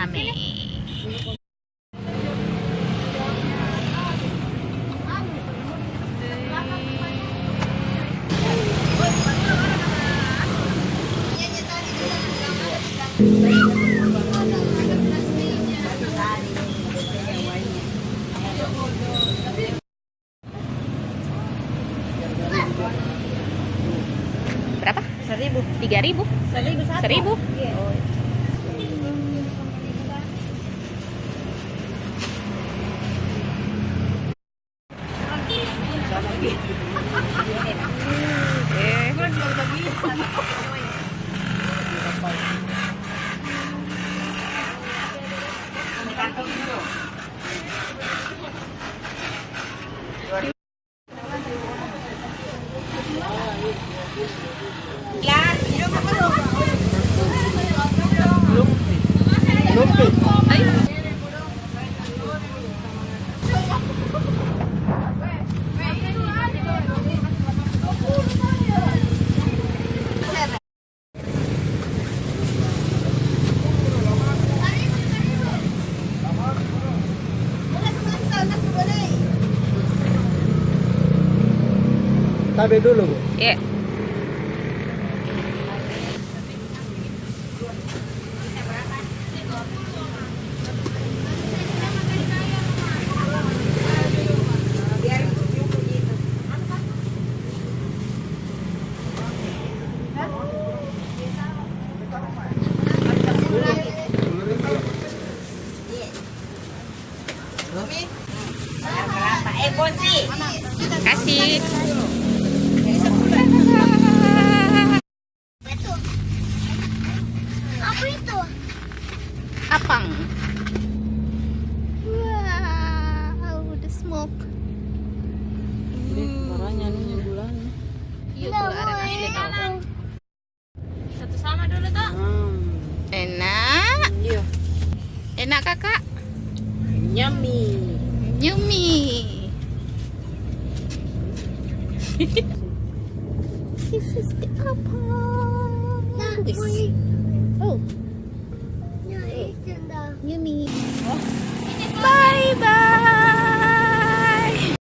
Amin. Berapa? 1.000. 3.000? 1.000? Iya. Tabi dulu, Bu. Iya. Kasih. Apa itu? Apang. Wow, the smoke. Warnanya nih bulan. Iya, gula aren asli tau. Satu sama dulu toh. Enak. Iya. Enak kakak. Yummy. Yummy. This is the apple. Oh, yummy. Bye bye.